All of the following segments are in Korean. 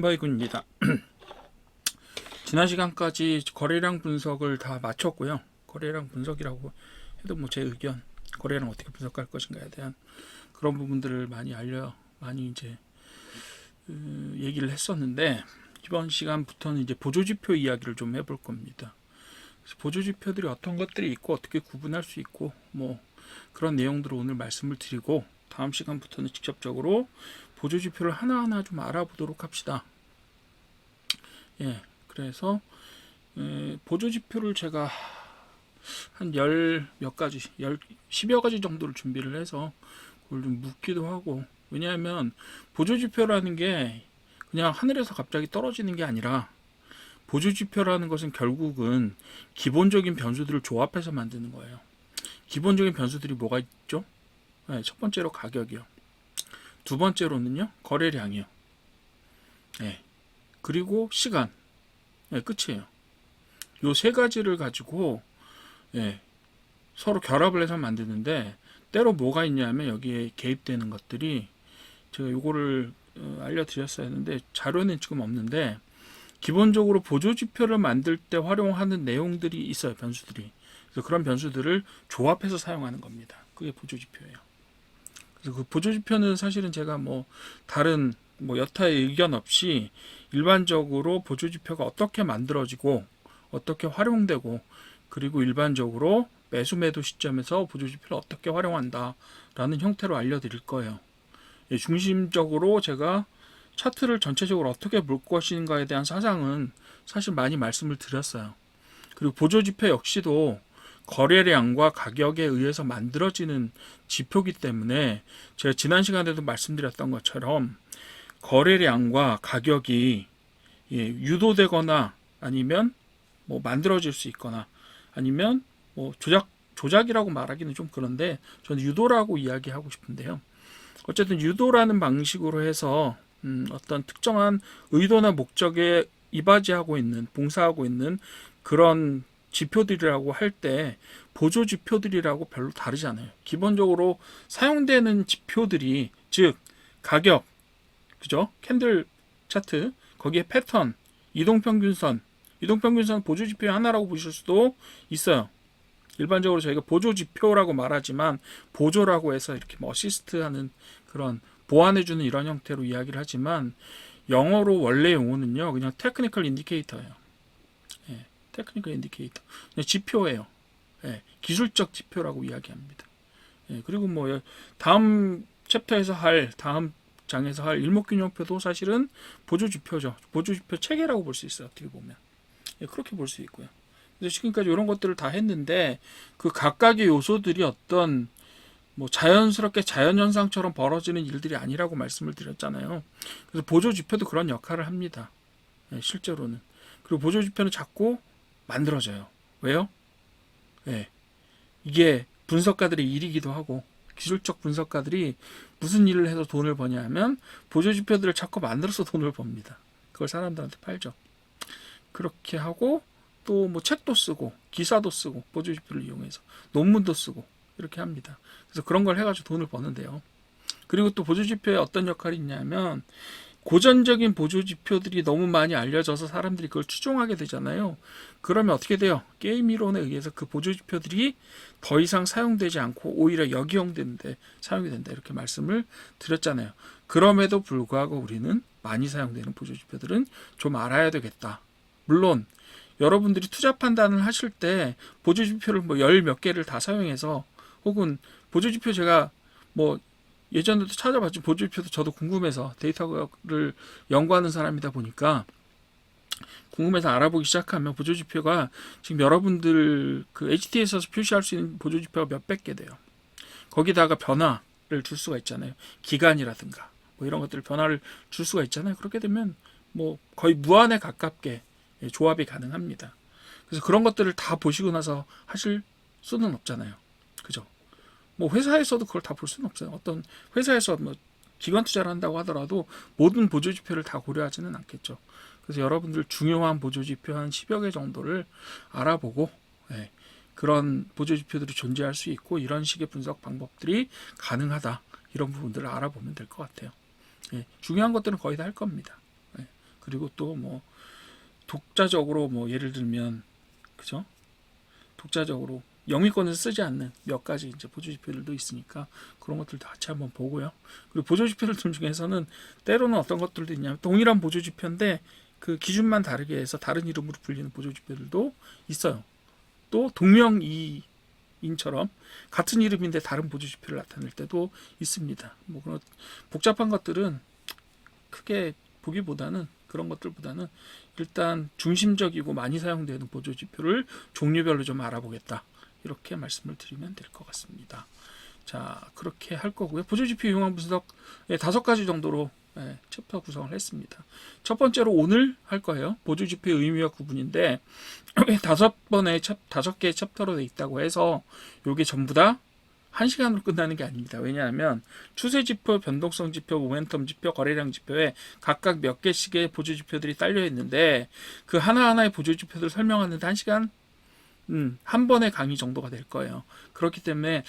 바이군입니다. 지난 시간까지 거래량 분석을 다 마쳤고요. 거래량 분석이라고 해도 제 의견, 거래량 어떻게 분석할 것인가에 대한 그런 부분들을 많이 이제 얘기를 했었는데, 이번 시간부터는 이제 보조지표 이야기를 좀 해볼 겁니다. 그래서 보조지표들이 어떤 것들이 있고 어떻게 구분할 수 있고 그런 내용들을 오늘 말씀을 드리고, 다음 시간부터는 직접적으로 보조지표를 하나하나 좀 알아보도록 합시다. 그래서 보조지표를 제가 한 몇 가지, 10여 가지 정도를 준비를 해서 그걸 좀 묻기도 하고, 왜냐하면 보조지표라는 게 그냥 하늘에서 갑자기 떨어지는 게 아니라, 보조지표라는 것은 결국은 기본적인 변수들을 조합해서 만드는 거예요. 기본적인 변수들이 뭐가 있죠? 첫 번째로 가격이요. 두 번째로는요, 거래량이요. 그리고 시간. 끝이에요. 요 세 가지를 가지고 서로 결합을 해서 만드는데, 때로 뭐가 있냐면 여기에 개입되는 것들이, 제가 요거를 알려드렸어야 했는데 자료는 지금 없는데, 기본적으로 보조지표를 만들 때 활용하는 내용들이 있어요. 변수들이. 그래서 그런 변수들을 조합해서 사용하는 겁니다. 그게 보조지표예요. 그래서 그 보조지표는 사실은 제가 다른 여타의 의견 없이 일반적으로 보조지표가 어떻게 만들어지고 어떻게 활용되고, 그리고 일반적으로 매수 매도 시점에서 보조지표를 어떻게 활용한다라는 형태로 알려드릴 거예요. 중심적으로 제가 차트를 전체적으로 어떻게 볼 것인가에 대한 사상은 사실 많이 말씀을 드렸어요. 그리고 보조지표 역시도 거래량과 가격에 의해서 만들어지는 지표이기 때문에, 제가 지난 시간에도 말씀드렸던 것처럼 거래량과 가격이 유도되거나 아니면 만들어질 수 있거나, 아니면 조작이라고 말하기는 좀 그런데 저는 유도라고 이야기하고 싶은데요. 어쨌든 유도라는 방식으로 해서 어떤 특정한 의도나 목적에 이바지하고 있는, 봉사하고 있는 그런 지표들이라고 할 때 보조 지표들이라고 별로 다르지 않아요. 기본적으로 사용되는 지표들이, 즉 가격, 그죠? 캔들 차트, 거기에 패턴, 이동평균선 보조 지표의 하나라고 보실 수도 있어요. 일반적으로 저희가 보조 지표라고 말하지만, 보조라고 해서 이렇게 어시스트하는, 그런 보완해주는 이런 형태로 이야기를 하지만, 영어로 원래 용어는요 그냥 테크니컬 인디케이터예요. 테크니컬 인디케이터, 그냥 지표예요. 기술적 지표라고 이야기합니다. 그리고 다음 챕터에서 다음 장에서 할 일목균형표도 사실은 보조지표죠. 보조지표 체계라고 볼 수 있어요. 어떻게 보면 그렇게 볼 수 있고요. 그래서 지금까지 이런 것들을 다 했는데, 그 각각의 요소들이 어떤 자연스럽게 자연현상처럼 벌어지는 일들이 아니라고 말씀을 드렸잖아요. 그래서 보조지표도 그런 역할을 합니다. 실제로는. 그리고 보조지표는 자꾸 만들어져요. 왜요? 이게 분석가들의 일이기도 하고, 기술적 분석가들이 무슨 일을 해서 돈을 버냐 하면 보조지표들을 자꾸 만들어서 돈을 법니다. 그걸 사람들한테 팔죠. 그렇게 하고, 또 책도 쓰고 기사도 쓰고 보조지표를 이용해서 논문도 쓰고 이렇게 합니다. 그래서 그런 걸 해가지고 돈을 버는데요. 그리고 또 보조지표에 어떤 역할이 있냐면, 고전적인 보조지표들이 너무 많이 알려져서 사람들이 그걸 추종하게 되잖아요. 그러면 어떻게 돼요? 게임 이론에 의해서 그 보조지표들이 더 이상 사용되지 않고 오히려 역이용되는데 사용이 된다, 이렇게 말씀을 드렸잖아요. 그럼에도 불구하고 우리는 많이 사용되는 보조지표들은 좀 알아야 되겠다. 물론 여러분들이 투자 판단을 하실 때 보조지표를 열 몇 개를 다 사용해서, 혹은 보조지표 제가 예전에도 찾아봤죠. 보조지표도 저도 궁금해서, 데이터를 연구하는 사람이다 보니까 궁금해서 알아보기 시작하면, 보조지표가 지금 여러분들 그 HT에서 표시할 수 있는 보조지표가 몇백 개 돼요. 거기다가 변화를 줄 수가 있잖아요. 기간이라든가 이런 것들 변화를 줄 수가 있잖아요. 그렇게 되면 거의 무한에 가깝게 조합이 가능합니다. 그래서 그런 것들을 다 보시고 나서 하실 수는 없잖아요. 그죠? 회사에서도 그걸 다 볼 수는 없어요. 어떤 회사에서 기관 투자를 한다고 하더라도 모든 보조지표를 다 고려하지는 않겠죠. 그래서 여러분들 중요한 보조지표 한 10여 개 정도를 알아보고, 그런 보조지표들이 존재할 수 있고 이런 식의 분석 방법들이 가능하다, 이런 부분들을 알아보면 될 것 같아요. 중요한 것들은 거의 다 할 겁니다. 그리고 또 뭐 독자적으로 뭐 예를 들면 그죠? 독자적으로 영미권을 쓰지 않는 몇 가지 이제 보조지표들도 있으니까 그런 것들도 같이 한번 보고요. 그리고 보조지표들 중에서는 때로는 어떤 것들도 있냐면 동일한 보조지표인데 그 기준만 다르게 해서 다른 이름으로 불리는 보조지표들도 있어요. 또 동명이인처럼 같은 이름인데 다른 보조지표를 나타낼 때도 있습니다. 뭐 그런 복잡한 것들은 크게 보기보다는 그런 것들보다는 일단 중심적이고 많이 사용되는 보조지표를 종류별로 좀 알아보겠다. 이렇게 말씀을 드리면 될 것 같습니다. 자, 그렇게 할 거고요. 보조지표 이용한 분석 5가지 정도로 챕터 구성을 했습니다. 첫 번째로 오늘 할 거예요. 보조지표의 의미와 구분인데 5개의 챕터로 되어 있다고 해서 이게 전부 다 1시간으로 끝나는 게 아닙니다. 왜냐하면 추세지표, 변동성지표, 모멘텀 지표, 거래량 지표에 각각 몇 개씩의 보조지표들이 딸려 있는데 그 하나하나의 보조지표들을 설명하는데 1시간 한 번의 강의 정도가 될 거예요. 그렇기 때문에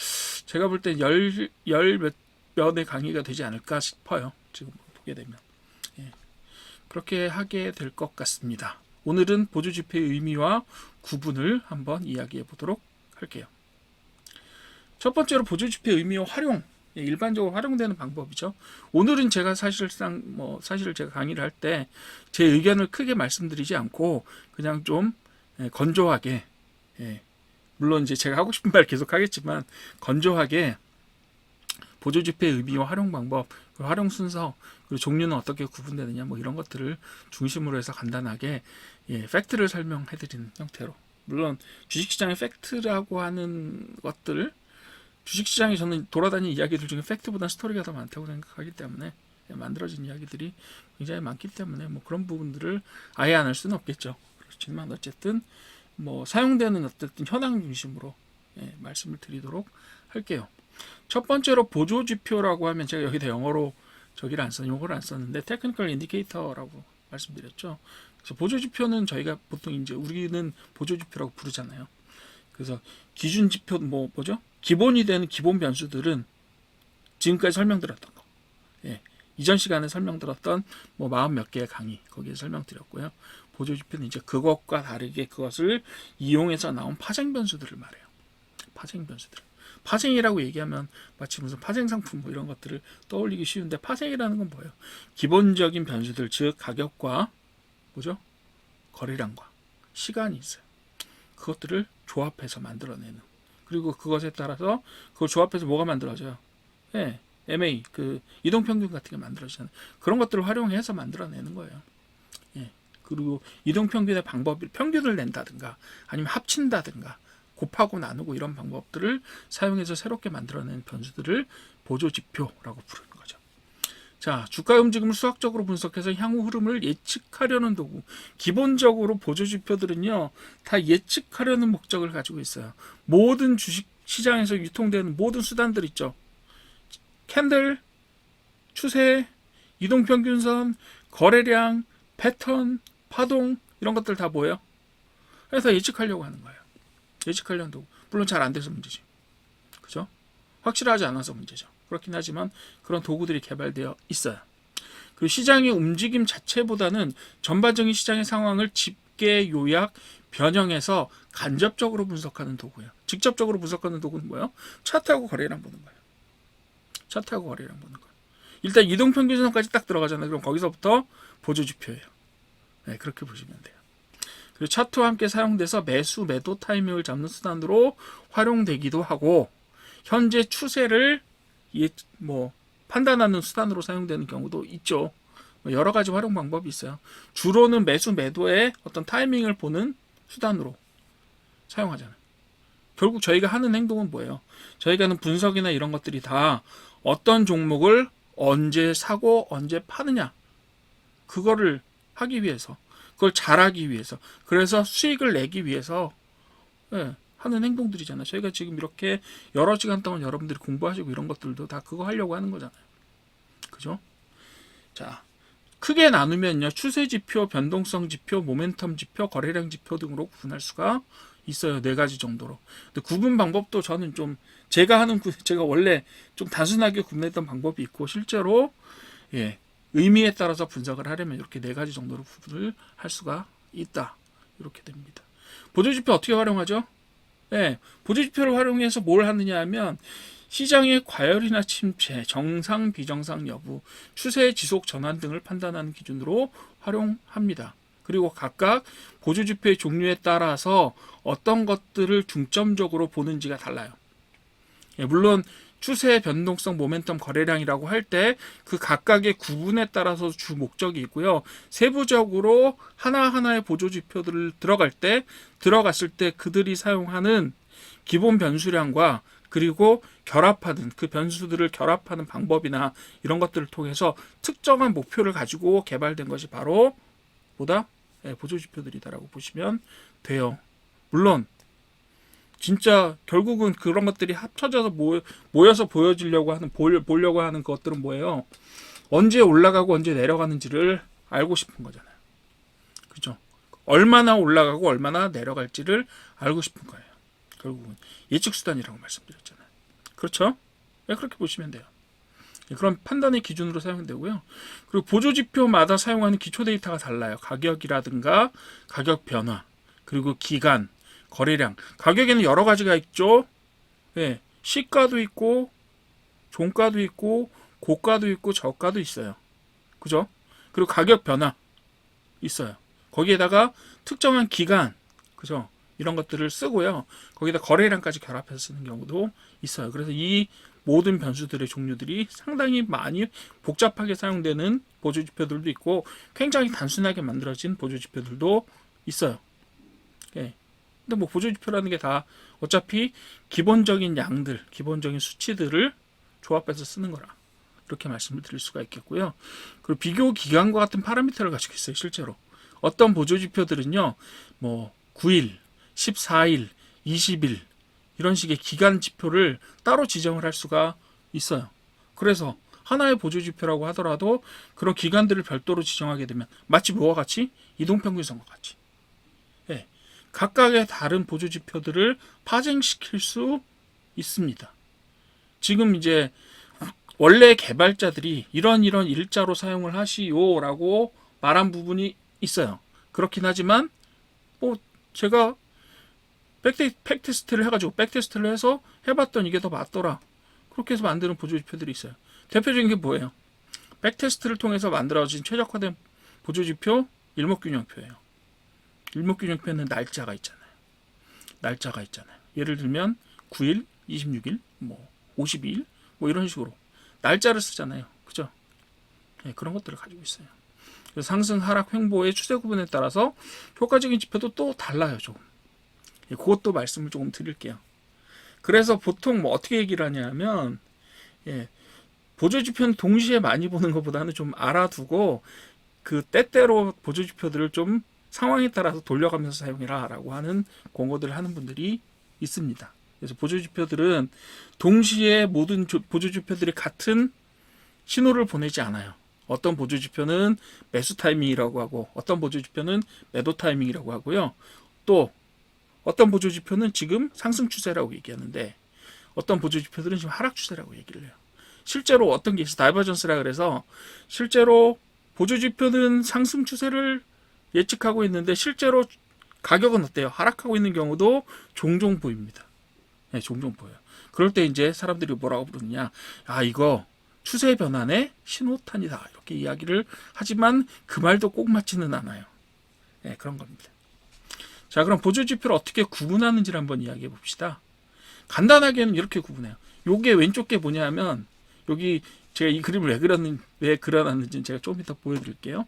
제가 볼 때 몇 번의 강의가 되지 않을까 싶어요. 지금 보게 되면. 그렇게 하게 될 것 같습니다. 오늘은 보조지표의 의미와 구분을 한번 이야기해 보도록 할게요. 첫 번째로 보조지표의 의미와 활용, 일반적으로 활용되는 방법이죠. 오늘은 제가 사실 제가 강의를 할 때 제 의견을 크게 말씀드리지 않고 그냥 좀 건조하게, 물론 이제 제가 하고 싶은 말 계속 하겠지만 건조하게 보조지표의 의미와 활용 방법, 활용 순서, 그리고 종류는 어떻게 구분되느냐 뭐 이런 것들을 중심으로 해서 간단하게 팩트를 설명해드리는 형태로. 물론 주식시장의 팩트라고 하는 것들, 주식시장에 저는 돌아다니는 이야기들 중에 팩트보다 스토리가 더 많다고 생각하기 때문에 만들어진 이야기들이 굉장히 많기 때문에 뭐 그런 부분들을 아예 안 할 수는 없겠죠. 그렇지만 어쨌든 뭐 사용되는 어쨌든 현황 중심으로 말씀을 드리도록 할게요. 첫 번째로 보조지표라고 하면 제가 여기다 영어로 요거를 안 썼는데 테크니컬 인디케이터라고 말씀드렸죠. 그래서 보조지표는 저희가 보통 이제 우리는 보조지표라고 부르잖아요. 그래서 기준지표 뭐죠? 기본이 되는 기본 변수들은 지금까지 설명드렸던 거. 이전 시간에 설명드렸던 뭐 40몇 개의 강의 거기에 설명드렸고요. 보조지표는 이제 그것과 다르게 그것을 이용해서 나온 파생 변수들을 말해요. 파생 변수들. 파생이라고 얘기하면 마치 무슨 파생 상품 뭐 이런 것들을 떠올리기 쉬운데 파생이라는 건 뭐예요? 기본적인 변수들, 즉 가격과 뭐죠? 거래량과 시간이 있어요. 그것들을 조합해서 만들어내는. 그리고 그것에 따라서 그걸 조합해서 뭐가 만들어져요? MA, 그 이동평균 같은 게 만들어지잖아요. 그런 것들을 활용해서 만들어내는 거예요. 그리고 이동평균의 방법이 평균을 낸다든가 아니면 합친다든가 곱하고 나누고 이런 방법들을 사용해서 새롭게 만들어낸 변수들을 보조지표라고 부르는 거죠. 자, 주가 움직임을 수학적으로 분석해서 향후 흐름을 예측하려는 도구. 기본적으로 보조지표들은요, 다 예측하려는 목적을 가지고 있어요. 모든 주식 시장에서 유통되는 모든 수단들 있죠. 캔들, 추세, 이동평균선, 거래량, 패턴, 파동 이런 것들 다 뭐예요? 그래서 예측하려고 하는 거예요. 예측하려는 도구. 물론 잘 안 돼서 문제지. 그죠? 확실하지 않아서 문제죠. 그렇긴 하지만 그런 도구들이 개발되어 있어요. 그리고 시장의 움직임 자체보다는 전반적인 시장의 상황을 집계, 요약, 변형해서 간접적으로 분석하는 도구예요. 직접적으로 분석하는 도구는 뭐예요? 차트하고 거래량 보는 거예요. 차트하고 거래량 보는 거예요. 일단 이동평균선까지 딱 들어가잖아요. 그럼 거기서부터 보조지표예요. 그렇게 보시면 돼요. 그리고 차트와 함께 사용돼서 매수, 매도 타이밍을 잡는 수단으로 활용되기도 하고 현재 추세를 판단하는 수단으로 사용되는 경우도 있죠. 여러 가지 활용 방법이 있어요. 주로는 매수, 매도의 어떤 타이밍을 보는 수단으로 사용하잖아요. 결국 저희가 하는 행동은 뭐예요? 저희가 하는 분석이나 이런 것들이 다 어떤 종목을 언제 사고 언제 파느냐 그거를 하기 위해서 그걸 잘하기 위해서 그래서 수익을 내기 위해서 하는 행동들이잖아요. 저희가 지금 이렇게 여러 시간 동안 여러분들이 공부하시고 이런 것들도 다 그거 하려고 하는 거잖아요. 그죠? 자, 크게 나누면요. 추세지표, 변동성지표, 모멘텀지표, 거래량 지표 등으로 구분할 수가 있어요. 4가지 정도로. 근데 구분 방법도 저는 좀 제가 원래 좀 단순하게 구분했던 방법이 있고 실제로 의미에 따라서 분석을 하려면 이렇게 네 가지 정도로 구분을 할 수가 있다. 이렇게 됩니다. 보조지표 어떻게 활용하죠? 네, 보조지표를 활용해서 뭘 하느냐 하면 시장의 과열이나 침체, 정상, 비정상 여부, 추세 지속 전환 등을 판단하는 기준으로 활용합니다. 그리고 각각 보조지표의 종류에 따라서 어떤 것들을 중점적으로 보는지가 달라요. 예, 물론 추세 변동성 모멘텀 거래량이라고 할 때 그 각각의 구분에 따라서 주 목적이 있고요. 세부적으로 하나하나의 보조지표들을 들어갔을 때 그들이 사용하는 기본 변수량과 그리고 결합하는 그 변수들을 결합하는 방법이나 이런 것들을 통해서 특정한 목표를 가지고 개발된 것이 바로 뭐다? 예, 보조지표들이다라고 보시면 돼요. 물론 진짜 결국은 그런 것들이 합쳐져서 모여서 보려고 하는 것들은 뭐예요? 언제 올라가고 언제 내려가는지를 알고 싶은 거잖아요. 그죠? 얼마나 올라가고 얼마나 내려갈지를 알고 싶은 거예요. 결국은 예측 수단이라고 말씀드렸잖아요. 그렇죠? 네, 그렇게 보시면 돼요. 그런 판단의 기준으로 사용되고요. 그리고 보조지표마다 사용하는 기초 데이터가 달라요. 가격이라든가 가격 변화, 그리고 기간, 거래량. 가격에는 여러 가지가 있죠. 네, 시가도 있고 종가도 있고 고가도 있고 저가도 있어요. 그죠? 그리고 가격 변화 있어요. 거기에다가 특정한 기간, 그죠? 이런 것들을 쓰고요. 거기다 거래량까지 결합해서 쓰는 경우도 있어요. 그래서 이 모든 변수들의 종류들이 상당히 많이 복잡하게 사용되는 보조지표들도 있고 굉장히 단순하게 만들어진 보조지표들도 있어요. 예. 근데 뭐 보조지표라는 게 다 어차피 기본적인 양들, 기본적인 수치들을 조합해서 쓰는 거라. 이렇게 말씀을 드릴 수가 있겠고요. 그리고 비교 기간과 같은 파라미터를 가지고 있어요. 실제로. 어떤 보조지표들은요. 뭐 9일, 14일, 20일 이런 식의 기간 지표를 따로 지정을 할 수가 있어요. 그래서 하나의 보조지표라고 하더라도 그런 기간들을 별도로 지정하게 되면 마치 뭐와 같이? 이동평균선과 같이. 예, 각각의 다른 보조지표들을 파생시킬 수 있습니다. 지금 이제 원래 개발자들이 이런 일자로 사용을 하시오라고 말한 부분이 있어요. 그렇긴 하지만 뭐 제가 백테스트를 해가지고 백테스트를 해서 해봤더니 이게 더 맞더라. 그렇게 해서 만드는 보조지표들이 있어요. 대표적인 게 뭐예요? 백테스트를 통해서 만들어진 최적화된 보조지표 일목균형표예요. 일목균형표는 날짜가 있잖아요. 예를 들면 9일, 26일, 뭐 52일, 뭐 이런 식으로 날짜를 쓰잖아요. 그죠? 네, 그런 것들을 가지고 있어요. 그래서 상승, 하락, 횡보의 추세 구분에 따라서 효과적인 지표도 또 달라요. 조금. 그것도 말씀을 조금 드릴게요. 그래서 보통 뭐 어떻게 얘기를 하냐면 보조지표는 동시에 많이 보는 것보다는 좀 알아두고 그 때때로 보조지표들을 좀 상황에 따라서 돌려가면서 사용해라 라고 하는 권고들을 하는 분들이 있습니다. 그래서 보조지표들은 동시에 모든 보조지표들이 같은 신호를 보내지 않아요. 어떤 보조지표는 매수 타이밍이라고 하고 어떤 보조지표는 매도 타이밍이라고 하고요. 또 어떤 보조지표는 지금 상승 추세라고 얘기하는데 어떤 보조지표들은 지금 하락 추세라고 얘기를 해요. 실제로 어떤 게 있어요. 다이버전스라 그래서 실제로 보조지표는 상승 추세를 예측하고 있는데 실제로 가격은 어때요? 하락하고 있는 경우도 종종 보입니다. 네, 종종 보여요. 그럴 때 이제 사람들이 뭐라고 부르느냐. 아, 이거 추세 변환의 신호탄이다. 이렇게 이야기를 하지만 그 말도 꼭 맞지는 않아요. 네, 그런 겁니다. 자, 그럼 보조지표를 어떻게 구분하는지를 한번 이야기해 봅시다. 간단하게는 이렇게 구분해요. 요게 왼쪽 게 뭐냐면 여기 제가 이 그림을 왜 그려놨는지는 제가 좀 이따 보여드릴게요.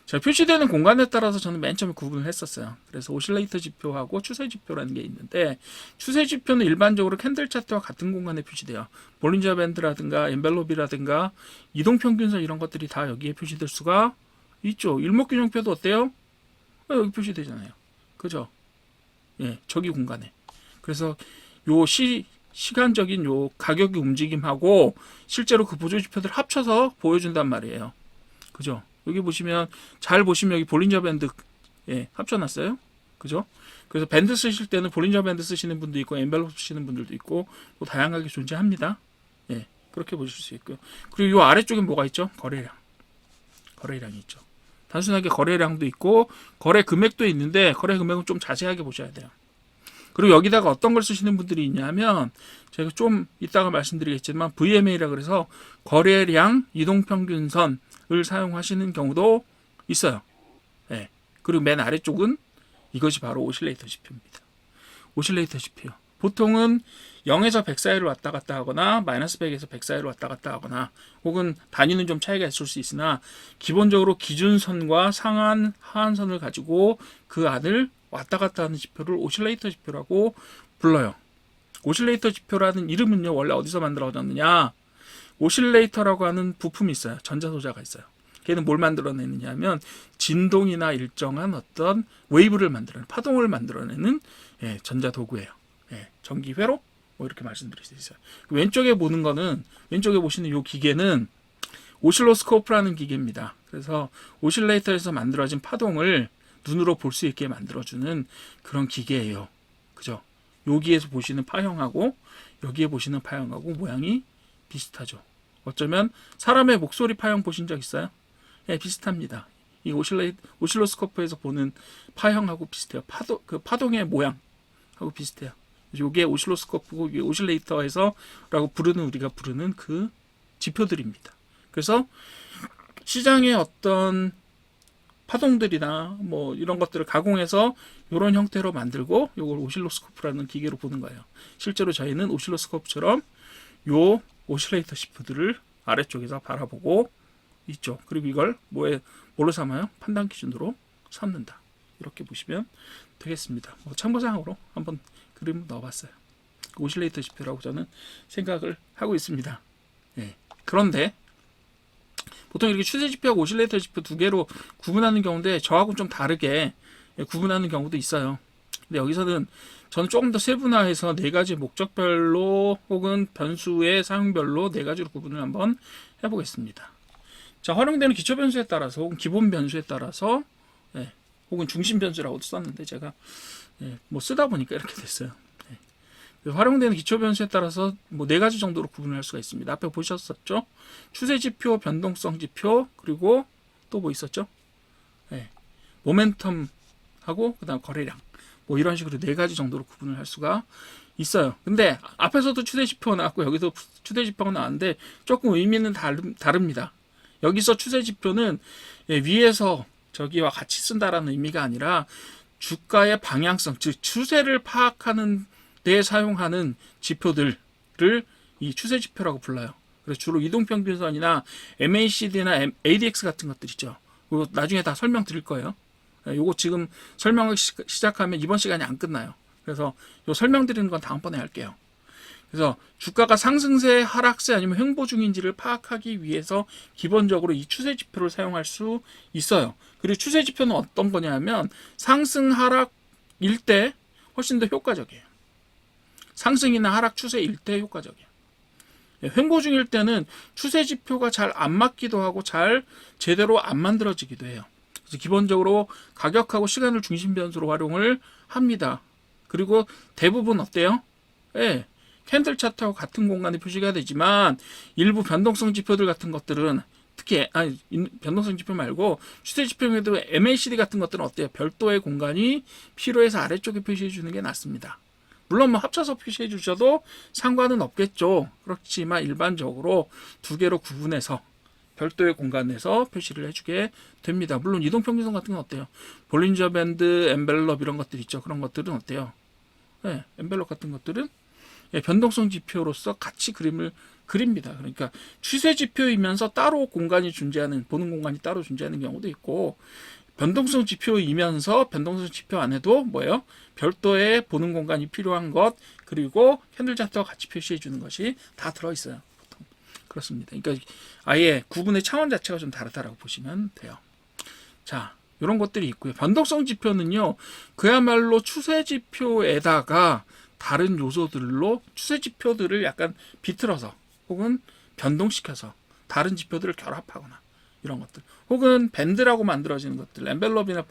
자, 표시되는 공간에 따라서 저는 맨 처음에 구분을 했었어요. 그래서 오실레이터 지표하고 추세 지표라는 게 있는데 추세 지표는 일반적으로 캔들 차트와 같은 공간에 표시돼요. 볼린저 밴드라든가 엔벨롭이라든가 이동평균선 이런 것들이 다 여기에 표시될 수가 있죠. 일목균형표도 어때요? 여기 표시되잖아요. 그죠? 예, 저기 공간에. 그래서 요 시간적인 요 가격의 움직임하고 실제로 그 보조지표들 합쳐서 보여준단 말이에요. 그죠? 여기 보시면 잘 보시면 여기 볼린저 밴드 합쳐놨어요. 그죠? 그래서 밴드 쓰실 때는 볼린저 밴드 쓰시는 분도 있고 엔벨롭 쓰시는 분들도 있고 또 다양하게 존재합니다. 예, 그렇게 보실 수 있고요. 그리고 이 아래쪽에 뭐가 있죠? 거래량. 거래량이 있죠. 단순하게 거래량도 있고 거래 금액도 있는데 거래 금액은 좀 자세하게 보셔야 돼요. 그리고 여기다가 어떤 걸 쓰시는 분들이 있냐면 제가 좀 이따가 말씀드리겠지만 VMA라 그래서 거래량 이동평균선을 사용하시는 경우도 있어요. 네. 그리고 맨 아래쪽은 이것이 바로 오실레이터 지표입니다. 오실레이터 지표. 보통은 0에서 100 사이를 왔다 갔다 하거나 마이너스 100에서 100 사이를 왔다 갔다 하거나 혹은 단위는 좀 차이가 있을 수 있으나 기본적으로 기준선과 상한, 하한선을 가지고 그 안을 왔다 갔다 하는 지표를 오실레이터 지표라고 불러요. 오실레이터 지표라는 이름은요, 원래 어디서 만들어졌느냐? 오실레이터라고 하는 부품이 있어요. 전자소자가 있어요. 걔는 뭘 만들어내느냐 하면 진동이나 일정한 어떤 웨이브를 만들어내는, 파동을 만들어내는 전자도구예요. 전기회로? 뭐 이렇게 말씀드릴 수 있어요. 왼쪽에 보는 거는, 왼쪽에 보시는 이 기계는 오실로스코프라는 기계입니다. 그래서 오실레이터에서 만들어진 파동을 눈으로 볼 수 있게 만들어주는 그런 기계예요. 그죠? 여기에서 보시는 파형하고 여기에 보시는 파형하고 모양이 비슷하죠. 어쩌면 사람의 목소리 파형 보신 적 있어요? 네, 비슷합니다. 이 오실로스코프에서 보는 파형하고 비슷해요. 파동의 모양하고 비슷해요. 이게 오실로스코프고 이게 오실레이터에서라고 우리가 부르는 그 지표들입니다. 그래서 시장의 어떤 파동들이나 뭐 이런 것들을 가공해서 이런 형태로 만들고 이걸 오실로스코프라는 기계로 보는 거예요. 실제로 저희는 오실로스코프처럼 요 오실레이터 지표들을 아래쪽에서 바라보고 있죠. 그리고 이걸 뭘로 삼아요? 판단 기준으로 삼는다. 이렇게 보시면 되겠습니다. 참고사항으로 한번 그림을 넣어봤어요. 오실레이터 지표라고 저는 생각을 하고 있습니다. 그런데 보통 이렇게 추세 지표하고 오실레이터 지표 두 개로 구분하는 경우인데 저하고 좀 다르게 구분하는 경우도 있어요. 근데 여기서는 저는 조금 더 세분화해서 네 가지 목적별로 혹은 변수의 사용별로 네 가지로 구분을 한번 해보겠습니다. 자, 활용되는 기초 변수에 따라서 혹은 기본 변수에 따라서 혹은 중심 변수라고도 썼는데 제가 뭐 쓰다 보니까 이렇게 됐어요. 활용되는 기초 변수에 따라서 뭐 네 가지 정도로 구분을 할 수가 있습니다. 앞에 보셨었죠? 추세 지표, 변동성 지표, 그리고 또 뭐 있었죠? 모멘텀하고 그다음 거래량. 뭐 이런 식으로 네 가지 정도로 구분을 할 수가 있어요. 근데 앞에서도 추세 지표가 나왔고 여기서 추세 지표가 나왔는데 조금 의미는 다릅니다. 여기서 추세 지표는 위에서 저기와 같이 쓴다라는 의미가 아니라 주가의 방향성, 즉 추세를 파악하는 데 사용하는 지표들을 이 추세 지표라고 불러요. 그래서 주로 이동평균선이나 MACD나 ADX 같은 것들 있죠. 이거 나중에 다 설명드릴 거예요. 이거 지금 설명을 시작하면 이번 시간이 안 끝나요. 그래서 이 설명드리는 건 다음번에 할게요. 그래서 주가가 상승세, 하락세 아니면 횡보 중인지를 파악하기 위해서 기본적으로 이 추세 지표를 사용할 수 있어요. 그리고 추세 지표는 어떤 거냐면 상승, 하락일 때 훨씬 더 효과적이에요. 상승이나 하락 추세일 때 효과적이에요. 횡보 중일 때는 추세 지표가 잘 안 맞기도 하고 잘 제대로 안 만들어지기도 해요. 그래서 기본적으로 가격하고 시간을 중심 변수로 활용을 합니다. 그리고 대부분 어때요? 캔들 차트하고 같은 공간에 표시가 되지만 일부 변동성 지표들 같은 것들은 특히 변동성 지표 말고 추세 지표에도 MACD 같은 것들은 어때요? 별도의 공간이 필요해서 아래쪽에 표시해 주는 게 낫습니다. 물론 뭐 합쳐서 표시해 주셔도 상관은 없겠죠. 그렇지만 일반적으로 두 개로 구분해서 별도의 공간에서 표시를 해주게 됩니다. 물론 이동평균선 같은 건 어때요? 볼린저 밴드, 엔벨롭 이런 것들 있죠. 그런 것들은 어때요? 엔벨롭 같은 것들은 변동성 지표로서 같이 그림을 그립니다. 그러니까 추세 지표이면서 따로 공간이 존재하는, 보는 공간이 따로 존재하는 경우도 있고, 변동성 지표이면서 변동성 지표 안에도 뭐예요? 별도의 보는 공간이 필요한 것, 그리고 캔들 차트와 같이 표시해 주는 것이 다 들어있어요. 보통 그렇습니다. 그러니까 아예 구분의 차원 자체가 좀 다르다라고 보시면 돼요. 자, 이런 것들이 있고요. 변동성 지표는요, 그야말로 추세 지표에다가 다른 요소들로 추세 지표들을 약간 비틀어서 혹은 변동시켜서 다른 지표들을 결합하거나 이런 것들, 혹은 밴드라고 만들어지는 것들, 엔벨롭이나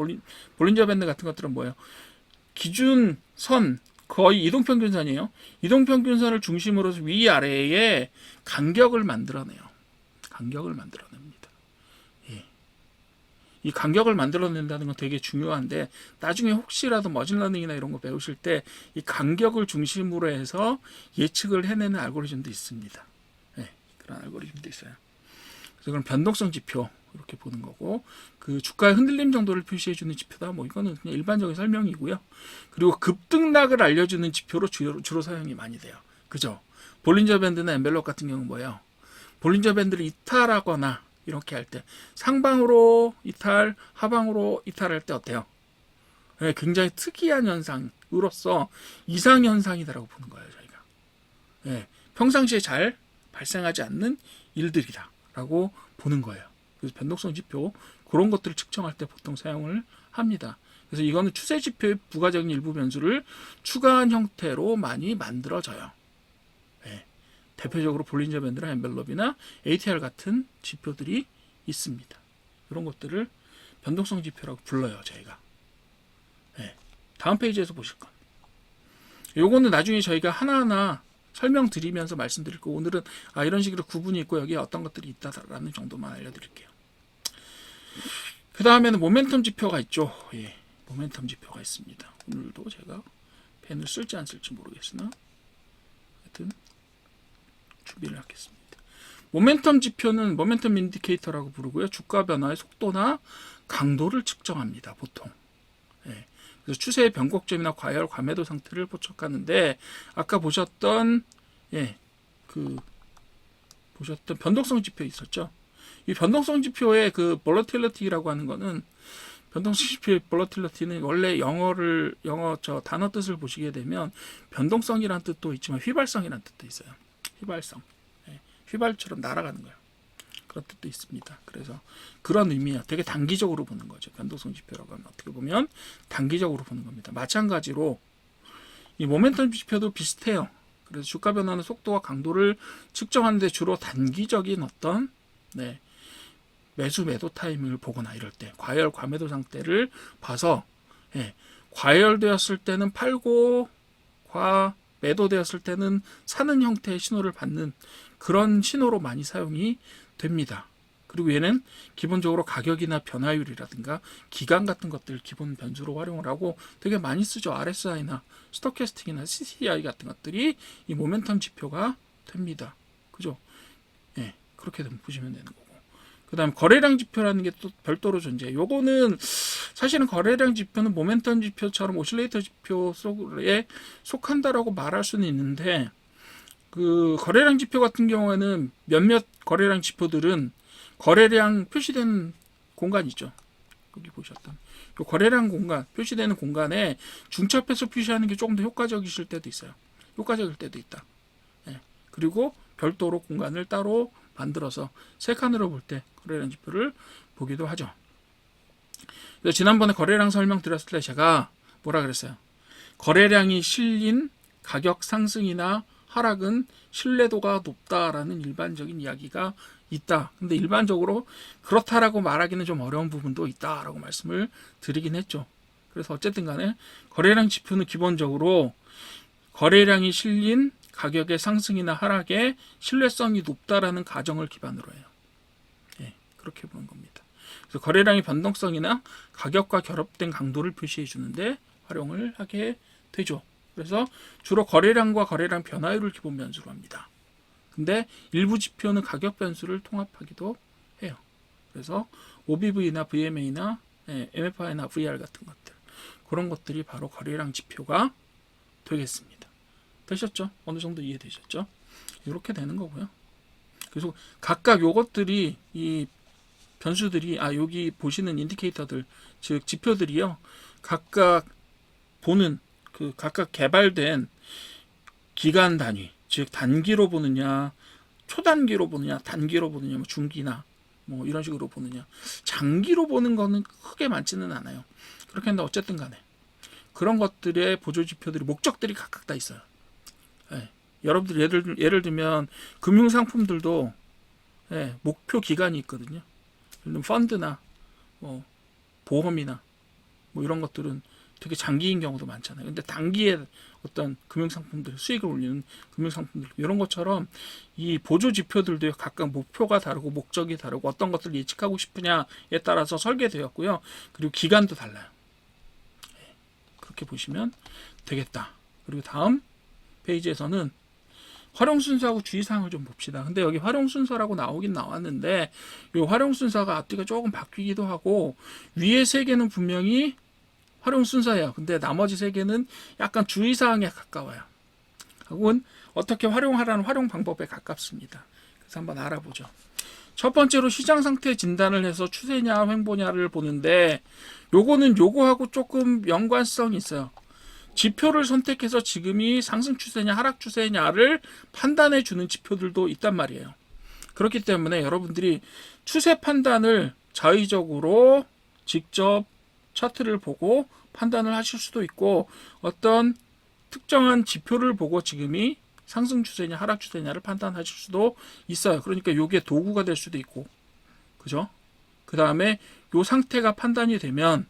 볼린저 밴드 같은 것들은 뭐예요? 기준선, 거의 이동평균선이에요. 이동평균선을 중심으로 해서 위아래에 간격을 만들어내요. 간격을 만들어냅니다. 이 간격을 만들어낸다는 건 되게 중요한데 나중에 혹시라도 머신러닝이나 이런 거 배우실 때 이 간격을 중심으로 해서 예측을 해내는 알고리즘도 있습니다. 네, 그런 알고리즘도 있어요. 그래서 그럼 변동성 지표 이렇게 보는 거고 그 주가의 흔들림 정도를 표시해주는 지표다. 뭐 이거는 그냥 일반적인 설명이고요. 그리고 급등락을 알려주는 지표로 주로 사용이 많이 돼요. 그죠? 볼린저 밴드나 엔벨롭 같은 경우는 뭐예요? 볼린저 밴드를 이탈하거나 이렇게 할 때 상방으로 이탈, 하방으로 이탈할 때 어때요? 네, 굉장히 특이한 현상으로서 이상 현상이다라고 보는 거예요, 저희가. 네, 평상시에 잘 발생하지 않는 일들이다라고 보는 거예요. 그래서 변동성 지표 그런 것들을 측정할 때 보통 사용을 합니다. 그래서 이거는 추세 지표의 부가적인 일부 변수를 추가한 형태로 많이 만들어져요. 네, 대표적으로 볼린저 밴드나 엔벨롭이나 ATR 같은 지표들이 있습니다. 이런 것들을 변동성 지표라고 불러요, 저희가. 네, 다음 페이지에서 보실 겁니다. 요거는 나중에 저희가 하나하나 설명드리면서 말씀드릴 거고 오늘은 이런 식으로 구분이 있고 여기에 어떤 것들이 있다라는 정도만 알려드릴게요. 그 다음에는 모멘텀 지표가 있죠. 예, 모멘텀 지표가 있습니다. 오늘도 제가 펜을 쓸지 안 쓸지 모르겠으나 하여튼 준비를 하겠습니다. 모멘텀 지표는 모멘텀 인디케이터라고 부르고요. 주가 변화의 속도나 강도를 측정합니다. 보통. 예, 그래서 추세의 변곡점이나 과열, 과매도 상태를 포착하는데 아까 보셨던 보셨던 변동성 지표 있었죠. 이 변동성 지표의 그 볼러틸리티라고 하는 거는 변동성 지표의 볼러틸리티는 원래 영어 단어 뜻을 보시게 되면 변동성이란 뜻도 있지만 휘발성이란 뜻도 있어요. 휘발성. 휘발처럼 날아가는 거예요. 그런 뜻도 있습니다. 그래서 그런 의미야. 되게 단기적으로 보는 거죠. 변동성 지표라고 하면 어떻게 보면 단기적으로 보는 겁니다. 마찬가지로 이 모멘텀 지표도 비슷해요. 그래서 주가 변화는 속도와 강도를 측정하는데 주로 단기적인 어떤 매수 매도 타이밍을 보거나 이럴 때 과열 과매도 상태를 봐서 과열되었을 때는 팔고 매도되었을 때는 사는 형태의 신호를 받는 그런 신호로 많이 사용이 됩니다. 그리고 얘는 기본적으로 가격이나 변화율이라든가 기간 같은 것들 기본 변수로 활용을 하고 되게 많이 쓰죠. RSI나 스토캐스틱이나 CCI 같은 것들이 이 모멘텀 지표가 됩니다. 그죠? 예, 그렇게 보시면 되는 거고. 그 다음 거래량 지표라는 게 또 별도로 존재해요. 요거는 사실은 거래량 지표는 모멘텀 지표처럼 오실레이터 지표 속에 속한다라고 말할 수는 있는데 그 거래량 지표 같은 경우에는 몇몇 거래량 지표들은 거래량 표시된 공간 있죠. 여기 보셨던 요 거래량 공간 표시되는 공간에 중첩해서 표시하는 게 조금 더 효과적이실 때도 있어요. 효과적일 때도 있다. 그리고 별도로 공간을 따로 만들어서 세 칸으로 볼 때 거래량 지표를 보기도 하죠. 그래서 지난번에 거래량 설명 드렸을 때 제가 뭐라 그랬어요? 거래량이 실린 가격 상승이나 하락은 신뢰도가 높다라는 일반적인 이야기가 있다. 근데 일반적으로 그렇다라고 말하기는 좀 어려운 부분도 있다라고 말씀을 드리긴 했죠. 그래서 어쨌든 간에 거래량 지표는 기본적으로 거래량이 실린 가격의 상승이나 하락에 신뢰성이 높다라는 가정을 기반으로 해요. 그렇게 보는 겁니다. 그래서 거래량의 변동성이나 가격과 결합된 강도를 표시해 주는데 활용을 하게 되죠. 그래서 주로 거래량과 거래량 변화율을 기본 변수로 합니다. 근데 일부 지표는 가격 변수를 통합하기도 해요. 그래서 OBV나 VMA나 MFI나 VR 같은 것들 그런 것들이 바로 거래량 지표가 되겠습니다. 되셨죠? 어느 정도 이해되셨죠? 이렇게 되는 거고요. 그래서 각각 요것들이 이 변수들이 여기 보시는 인디케이터들 즉 지표들이요. 각각 보는 그 각각 개발된 기간 단위 즉 단기로 보느냐 초단기로 보느냐 단기로 보느냐 뭐 중기나 뭐 이런 식으로 보느냐 장기로 보는 거는 크게 많지는 않아요. 그렇게 한다 어쨌든 간에 그런 것들의 보조 지표들이 목적들이 각각 다 있어요. 여러분들 예를 들면 금융 상품들도 목표 기간이 있거든요. 예를 들면 펀드나 뭐 보험이나 뭐 이런 것들은 되게 장기인 경우도 많잖아요. 근데 단기에 어떤 금융상품들, 수익을 올리는 금융상품들, 이런 것처럼 이 보조 지표들도 각각 목표가 다르고 목적이 다르고 어떤 것들을 예측하고 싶으냐에 따라서 설계되었고요. 그리고 기간도 달라요. 그렇게 보시면 되겠다. 그리고 다음 페이지에서는 활용 순서하고 주의사항을 좀 봅시다. 근데 여기 활용 순서라고 나오긴 나왔는데 이 활용 순서가 앞뒤가 조금 바뀌기도 하고 위에 세 개는 분명히 활용 순서예요. 근데 나머지 세 개는 약간 주의사항에 가까워요. 혹은 어떻게 활용하라는 활용 방법에 가깝습니다. 그래서 한번 알아보죠. 첫 번째로 시장 상태 진단을 해서 추세냐 횡보냐를 보는데 요거는 요거하고 조금 연관성이 있어요. 지표를 선택해서 지금이 상승 추세냐 하락 추세냐를 판단해 주는 지표들도 있단 말이에요. 그렇기 때문에 여러분들이 추세 판단을 자의적으로 직접 차트를 보고 판단을 하실 수도 있고 어떤 특정한 지표를 보고 지금이 상승 추세냐 하락 추세냐를 판단하실 수도 있어요. 그러니까 이게 도구가 될 수도 있고, 그죠? 그 다음에 요 상태가 판단이 되면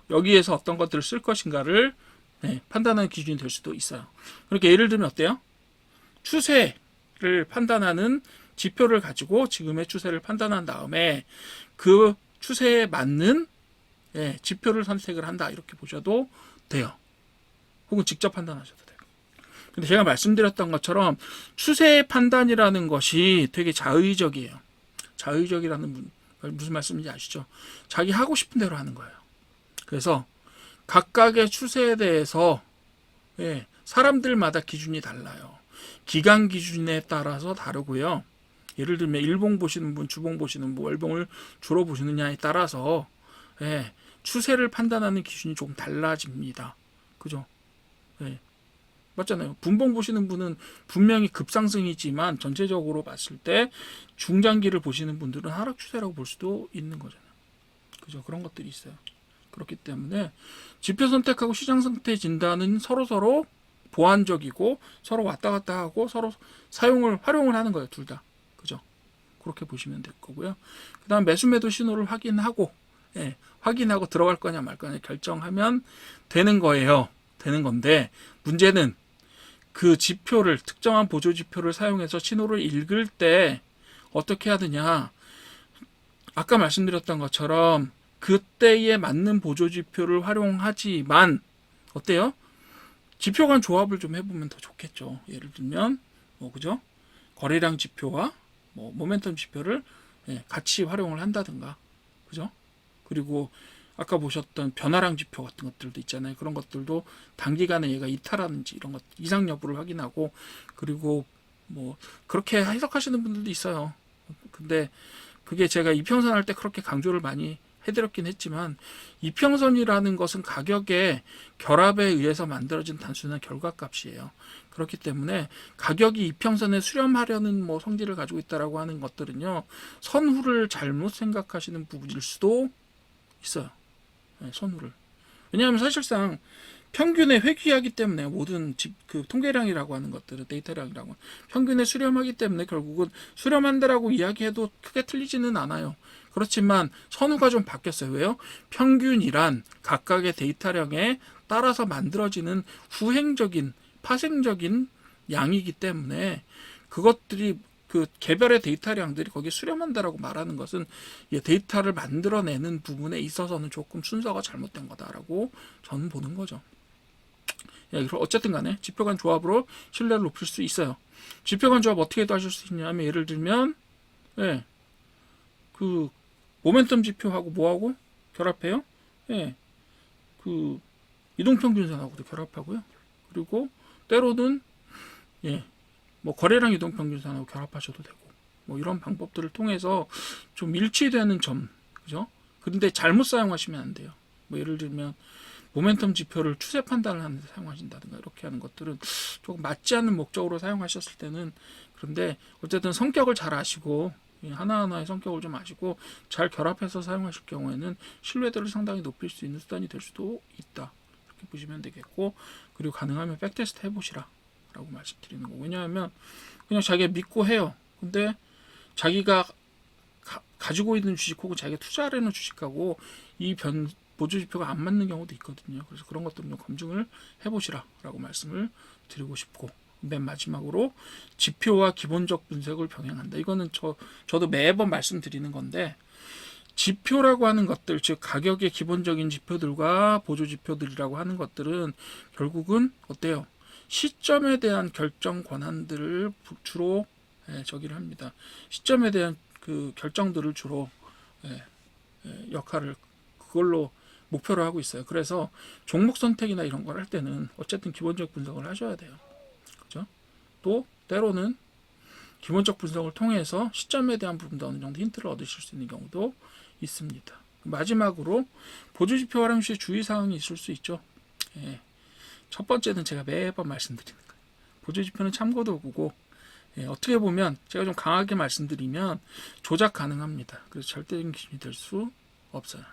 여기에서 어떤 것들을 쓸 것인가를 판단하는 기준이 될 수도 있어요. 그러니까 예를 들면 어때요? 추세를 판단하는 지표를 가지고 지금의 추세를 판단한 다음에 그 추세에 맞는 지표를 선택을 한다 이렇게 보셔도 돼요. 혹은 직접 판단하셔도 돼요. 근데 제가 말씀드렸던 것처럼 추세 판단이라는 것이 되게 자의적이에요. 자의적이라는 무슨 말씀인지 아시죠? 자기 하고 싶은 대로 하는 거예요. 그래서 각각의 추세에 대해서 사람들마다 기준이 달라요. 기간 기준에 따라서 다르고요. 예를 들면 일봉 보시는 분, 주봉 보시는 분, 월봉을 주로 보시느냐에 따라서 추세를 판단하는 기준이 조금 달라집니다. 그죠? 맞잖아요. 분봉 보시는 분은 분명히 급상승이지만 전체적으로 봤을 때 중장기를 보시는 분들은 하락 추세라고 볼 수도 있는 거잖아요. 그죠? 그런 것들이 있어요. 그렇기 때문에 지표 선택하고 시장 상태 진단은 서로 보완적이고 서로 왔다 갔다 하고 서로 활용을 하는 거예요. 둘 다. 그죠? 그렇게 보시면 될 거고요. 그 다음 매수 매도 신호를 확인하고 들어갈 거냐 말 거냐 결정하면 되는 거예요. 되는 건데 문제는 그 지표를 특정한 보조 지표를 사용해서 신호를 읽을 때 어떻게 해야 되냐. 아까 말씀드렸던 것처럼 그때에 맞는 보조 지표를 활용하지만 어때요? 지표 간 조합을 좀 해보면 더 좋겠죠. 예를 들면 그죠? 거래량 지표와 모멘텀 지표를 같이 활용을 한다든가, 그죠? 그리고 아까 보셨던 변화량 지표 같은 것들도 있잖아요. 그런 것들도 단기간에 얘가 이탈하는지 이런 것 이상 여부를 확인하고 그리고 그렇게 해석하시는 분들도 있어요. 근데 그게 제가 이평선 할 때 그렇게 강조를 많이 해드렸긴 했지만 이평선이라는 것은 가격의 결합에 의해서 만들어진 단순한 결과값이에요. 그렇기 때문에 가격이 이평선에 수렴하려는 성질을 가지고 있다라고 하는 것들은요, 선후를 잘못 생각하시는 부분일 수도 있어요. 선후를. 왜냐하면 사실상 평균에 회귀하기 때문에 모든 통계량이라고 하는 것들은 데이터량이라고 평균에 수렴하기 때문에 결국은 수렴한다라고 이야기해도 크게 틀리지는 않아요. 그렇지만 선후가 좀 바뀌었어요. 왜요? 평균이란 각각의 데이터량에 따라서 만들어지는 후행적인 파생적인 양이기 때문에 그것들이 그 개별의 데이터량들이 거기에 수렴한다라고 말하는 것은 데이터를 만들어내는 부분에 있어서는 조금 순서가 잘못된 거다라고 저는 보는 거죠. 어쨌든 간에 지표 간 조합으로 신뢰를 높일 수 있어요. 지표 간 조합 어떻게 하실 수 있냐면 예를 들면 그 모멘텀 지표하고 뭐하고 결합해요? 그 이동평균선하고도 결합하고요. 그리고 때로는 거래량 이동평균선하고 결합하셔도 되고 이런 방법들을 통해서 좀 일치되는 점, 그죠? 그런데 잘못 사용하시면 안 돼요. 예를 들면 모멘텀 지표를 추세 판단을 하는데 사용하신다든가 이렇게 하는 것들은 조금 맞지 않는 목적으로 사용하셨을 때는 그런데 어쨌든 성격을 잘 아시고 하나하나의 성격을 좀 아시고 잘 결합해서 사용하실 경우에는 신뢰도를 상당히 높일 수 있는 수단이 될 수도 있다. 이렇게 보시면 되겠고 그리고 가능하면 백테스트 해보시라 라고 말씀드리는 거. 왜냐하면 그냥 자기가 믿고 해요. 근데 자기가 가지고 있는 주식 혹은 자기가 투자하려는 주식하고 이 보조지표가 안 맞는 경우도 있거든요. 그래서 그런 것들은 좀 검증을 해보시라라고 말씀을 드리고 싶고, 맨 마지막으로 지표와 기본적 분석을 병행한다. 이거는 저도 매번 말씀드리는 건데, 지표라고 하는 것들, 즉 가격의 기본적인 지표들과 보조지표들이라고 하는 것들은 결국은 어때요? 시점에 대한 결정 권한들을 주로 저기를 합니다. 시점에 대한 그 결정들을 주로 역할을 그걸로 목표로 하고 있어요. 그래서 종목 선택이나 이런 걸 할 때는 어쨌든 기본적 분석을 하셔야 돼요. 그죠? 또 때로는 기본적 분석을 통해서 시점에 대한 부분도 어느 정도 힌트를 얻으실 수 있는 경우도 있습니다. 마지막으로 보조지표 활용 시 주의사항이 있을 수 있죠. 첫 번째는 제가 매번 말씀드리는 거예요. 보조지표는 참고 도구고, 어떻게 보면 제가 좀 강하게 말씀드리면 조작 가능합니다. 그래서 절대적인 기준이 될 수 없어요.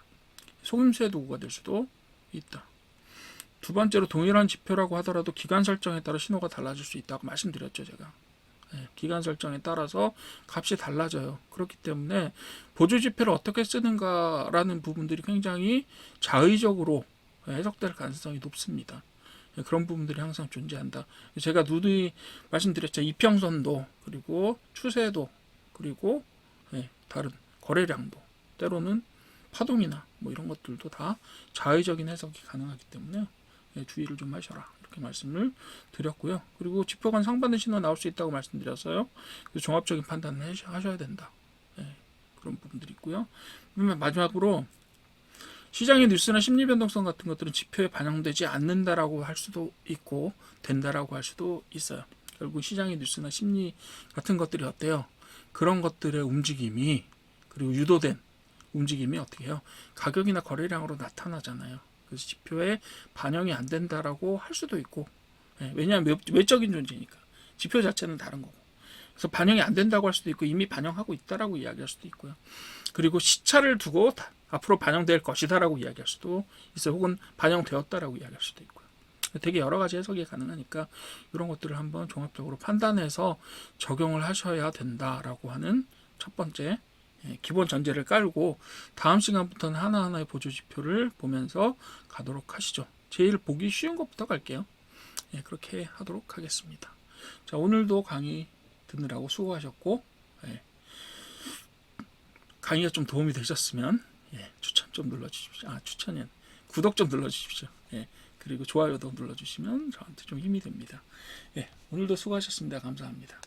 속임수의 도구가 될 수도 있다. 두 번째로 동일한 지표라고 하더라도 기간 설정에 따라 신호가 달라질 수 있다고 말씀드렸죠, 제가. 기간 설정에 따라서 값이 달라져요. 그렇기 때문에 보조지표를 어떻게 쓰는가라는 부분들이 굉장히 자의적으로 해석될 가능성이 높습니다. 그런 부분들이 항상 존재한다. 제가 누누이 말씀드렸죠. 이평선도, 그리고 추세도, 그리고 다른 거래량도, 때로는 파동이나 뭐 이런 것들도 다 자의적인 해석이 가능하기 때문에 주의를 좀 하셔라, 이렇게 말씀을 드렸고요. 그리고 지표 간 상반된 신호 나올 수 있다고 말씀드렸어요. 그래서 종합적인 판단을 하셔야 된다. 그런 부분들이 있고요. 마지막으로 시장의 뉴스나 심리 변동성 같은 것들은 지표에 반영되지 않는다라고 할 수도 있고 된다라고 할 수도 있어요. 결국 시장의 뉴스나 심리 같은 것들이 어때요? 그런 것들의 움직임이, 그리고 유도된 움직임이 어떻게 해요? 가격이나 거래량으로 나타나잖아요. 그래서 지표에 반영이 안 된다라고 할 수도 있고, 왜냐하면 외적인 존재니까 지표 자체는 다른 거고, 그래서 반영이 안 된다고 할 수도 있고 이미 반영하고 있다라고 이야기할 수도 있고요. 그리고 시차를 두고 앞으로 반영될 것이다라고 이야기할 수도 있어요. 혹은 반영되었다라고 이야기할 수도 있고요. 되게 여러 가지 해석이 가능하니까 이런 것들을 한번 종합적으로 판단해서 적용을 하셔야 된다라고 하는 첫 번째 기본 전제를 깔고, 다음 시간부터는 하나하나의 보조지표를 보면서 가도록 하시죠. 제일 보기 쉬운 것부터 갈게요. 그렇게 하도록 하겠습니다. 자, 오늘도 강의 듣느라고 수고하셨고, 강의가 좀 도움이 되셨으면 추천 좀 눌러주십시오. 추천은 구독 좀 눌러주십시오. 그리고 좋아요도 눌러주시면 저한테 좀 힘이 됩니다. 오늘도 수고하셨습니다. 감사합니다.